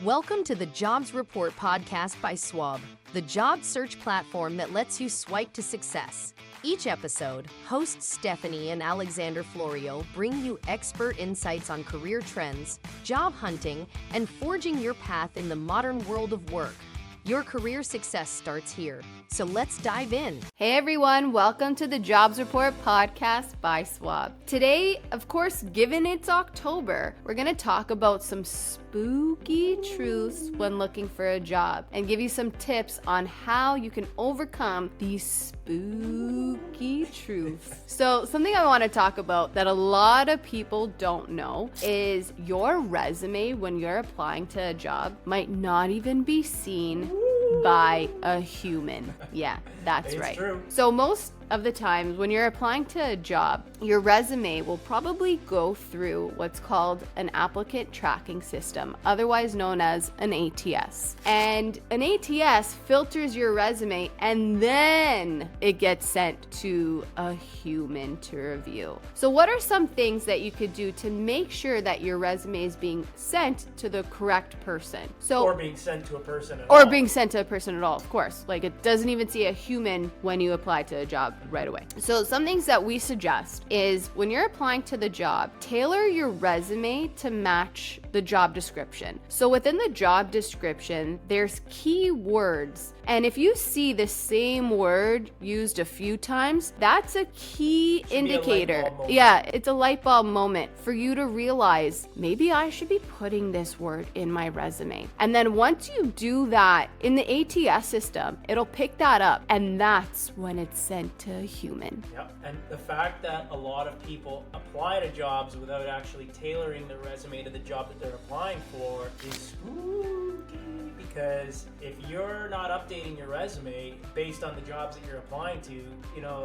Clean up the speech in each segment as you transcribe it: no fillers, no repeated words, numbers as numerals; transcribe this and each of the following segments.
Welcome to the Jobs Report podcast by Swob, the job search platform that lets you swipe to success. Each episode, hosts Stephanie and Alexander Florio bring you expert insights on career trends, job hunting, and forging your path in the modern world of work. Your career success starts here, so let's dive in. Hey everyone, welcome to the Jobs Report podcast by Swob. Today, of course, given it's October, we're going to talk about some spooky truths when looking for a job and give you some tips on how you can overcome these spooky truths. So something I want to talk about that a lot of people don't know is your resume when you're applying to a job might not even be seen by a human. Yeah, that's right. True. So most of the times when you're applying to a job, your resume will probably go through what's called an applicant tracking system, otherwise known as an ATS. And an ATS filters your resume and then it gets sent to a human to review. So what are some things that you could do to make sure that your resume is being sent to the correct person? Or being sent to a person at all. Or being sent to a person at all, of course. Like, it doesn't even see a human when you apply to a job right away. So some things that we suggest is when you're applying to the job, tailor your resume to match the job description. So within the job description, there's keywords. And if you see the same word used a few times, that's a key indicator. Yeah, it's a light bulb moment for you to realize maybe I should be putting this word in my resume. And then once you do that in the ATS system, it'll pick that up, and that's when it's sent to a human. Yep. And the fact that a lot of people apply to jobs without actually tailoring their resume to the job that they're applying for is spooky, because if you're not updating your resume based on the jobs that you're applying to,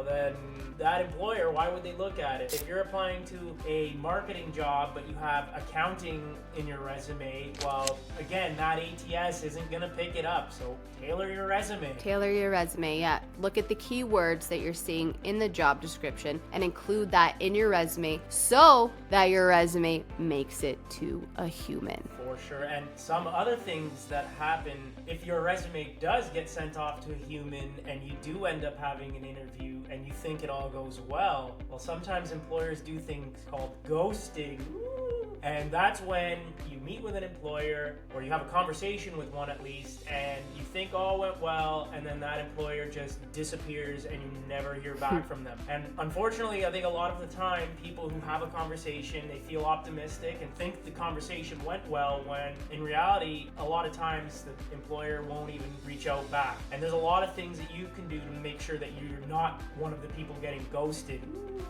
then that employer, why would they look at it? If you're applying to a marketing job but you have accounting in your resume, well, again, that ATS isn't going to pick it up. So tailor your resume. Tailor your resume, yeah. Look at the keywords that you're seeing in the job description and include that in your resume so that your resume makes it to a human. For sure. And some other things that happen if your resume does get sent off to a human and you do end up having an interview and you think it all goes well, sometimes employers do things called ghosting. And that's when you meet with an employer, or you have a conversation with one at least, and you think all went well, and then that employer just disappears and you never hear back from them. And unfortunately, I think a lot of the time, people who have a conversation, they feel optimistic and think the conversation went well, when in reality, a lot of times the employer won't even reach out back. And there's a lot of things that you can do to make sure that you're not one of the people getting ghosted.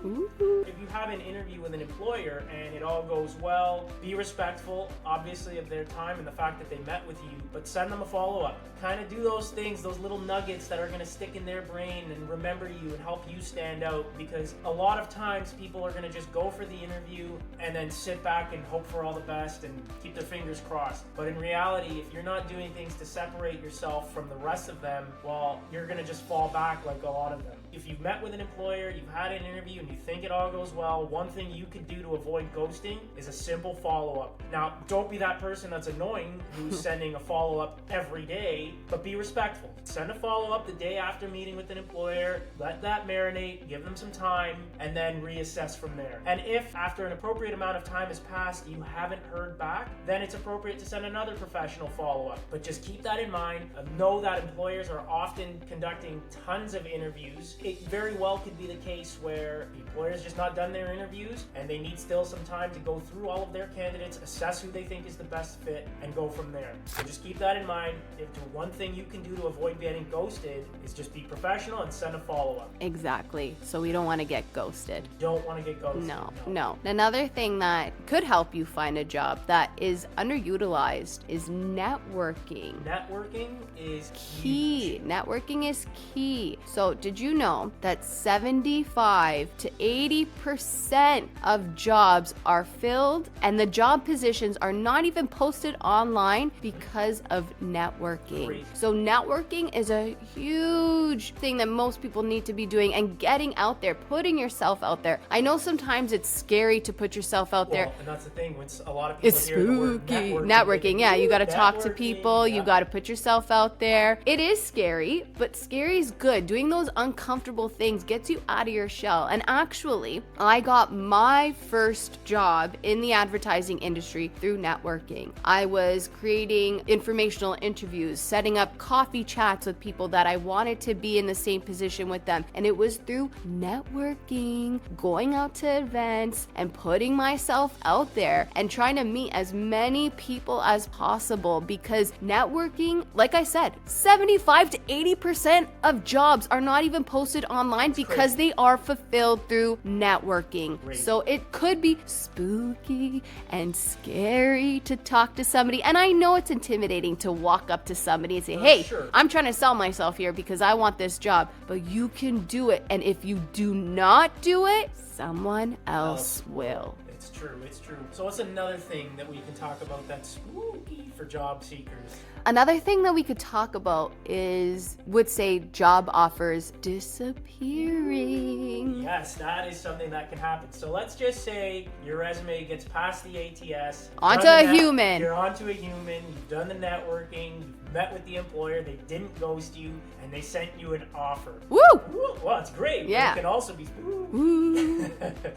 If you have an interview with an employer and it all goes well, be respectful, obviously, of their time and the fact that they met with you, but send them a follow-up. Kind of do those things, those little nuggets that are going to stick in their brain and remember you and help you stand out, because a lot of times people are going to just go for the interview and then sit back and hope for all the best and keep their fingers crossed. But in reality, if you're not doing things to separate yourself from the rest of them, well, you're going to just fall back like a lot of them. If you've met with an employer, you've had an interview, and you think it all goes well, one thing you could do to avoid ghosting is a simple follow-up. Now, don't be that person that's annoying who's sending a follow-up every day, but be respectful. Send a follow-up the day after meeting with an employer, let that marinate, give them some time, and then reassess from there. And if after an appropriate amount of time has passed, you haven't heard back, then it's appropriate to send another professional follow-up. But just keep that in mind. Know that employers are often conducting tons of interviews. It very well could be the case where the employer's just not done their interviews and they need still some time to go through all of their candidates, assess who they think is the best fit, and go from there. So just keep that in mind. If the one thing you can do to avoid getting ghosted is just be professional and send a follow-up. Exactly. So we don't want to get ghosted. Don't want to get ghosted. No. Another thing that could help you find a job that is underutilized is networking. Networking is key. Networking is key. So did you know that 75 to 80% of jobs are filled And the job positions are not even posted online because of networking. Great. So networking is a huge thing that most people need to be doing, and getting out there, putting yourself out there. I know sometimes it's scary to put yourself out there. Well, and that's the thing, when a lot of people It's hear the word spooky. networking, Yeah, you got to talk to networking, people. You yeah. got to put yourself out there. It is scary, but scary is good. Doing those uncomfortable things gets you out of your shell. And actually, I got my first job in the advertising industry through networking. I was creating informational interviews, setting up coffee chats with people that I wanted to be in the same position with them. And it was through networking, going out to events and putting myself out there and trying to meet as many people as possible, because networking, like I said, 75 to 80% of jobs are not even posted online because they are fulfilled through networking. Great. So it could be spooky and scary to talk to somebody. And I know it's intimidating to walk up to somebody and say, hey, sure. I'm trying to sell myself here because I want this job, but you can do it. And if you do not do it, someone else will. It's true, it's true. So what's another thing that we can talk about that's spooky for job seekers? Another thing that we could talk about is, would say, job offers disappearing. Yes, that is something that can happen. So let's just say your resume gets past the ATS. Onto a human. You're onto a human, you've done the networking, you've met with the employer, they didn't ghost you, and they sent you an offer. Woo! Ooh, well, it's great. Yeah. But it can also be spooky. Woo.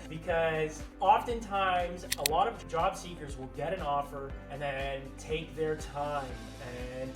Because oftentimes a lot of job seekers will get an offer and then take their time and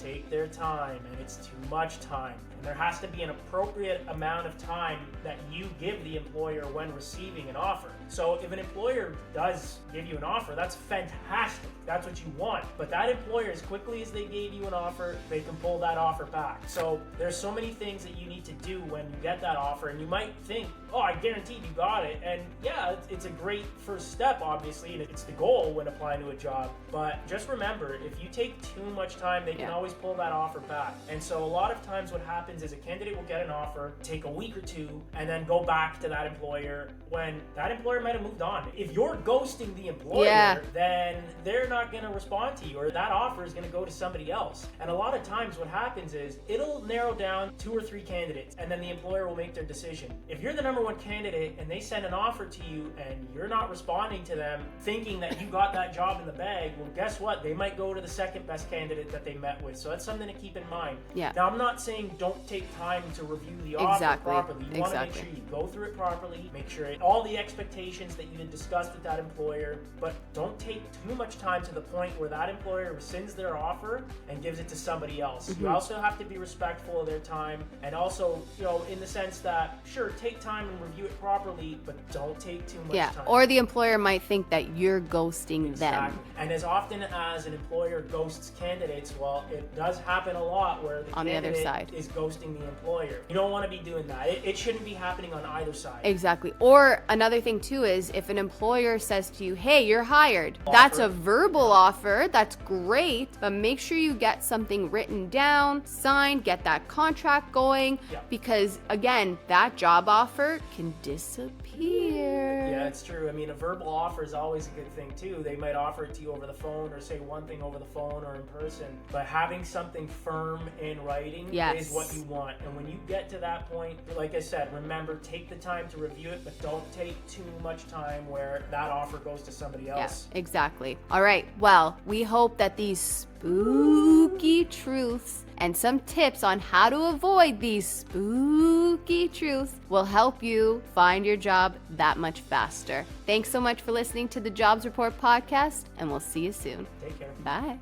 it's too much time. And there has to be an appropriate amount of time that you give the employer when receiving an offer. So if an employer does give you an offer, that's fantastic. That's what you want. But that employer, as quickly as they gave you an offer, they can pull that offer back. So there's so many things that you need to do when you get that offer, and you might think, oh, I guaranteed you got it. And yeah, it's a great first step, obviously, and it's the goal when applying to a job. But just remember, if you take too much time, they can always pull that offer back. And so a lot of times what happens is a candidate will get an offer, take a week or two, and then go back to that employer when that employer might have moved on. If you're ghosting the employer, then they're not going to respond to you, or that offer is going to go to somebody else. And a lot of times what happens is it'll narrow down 2 or 3 candidates, and then the employer will make their decision. If you're the number one candidate and they send an offer to you and you're not responding to them thinking that you got that job in the bag, well, guess what? They might go to the second best candidate that they met with. So that's something to keep in mind. Yeah. Now, I'm not saying don't take time to review the offer properly. You want to make sure you go through it properly, make sure all the expectations that you had discussed with that employer, but don't take too much time to the point where that employer rescinds their offer and gives it to somebody else. You also have to be respectful of their time, and also, in the sense that, sure, take time and review it properly, but don't take too much time. Or the employer might think that you're ghosting them. And as often as an employer ghosts candidates, well, it does happen a lot where the candidate is ghosting the employer. You don't want to be doing that. It shouldn't be happening on either side. Exactly. Or another thing too is if an employer says to you, hey, you're hired, that's a verbal offer, that's great, but make sure you get something written down, signed, get that contract going, because again, that job offer can disappear. Yeah, it's true. I mean, a verbal offer is always a good thing too. They might offer it to you over the phone, or say one thing over the phone or in person, but having something firm in writing is what you want. And when you get to that point, like I said, remember, take the time to review it, but don't take too much time where that offer goes to somebody else. Yeah, exactly. All right. Well, we hope that these spooky truths and some tips on how to avoid these spooky truths will help you find your job that much faster. Thanks so much for listening to the Jobs Report podcast, and we'll see you soon. Take care. Bye.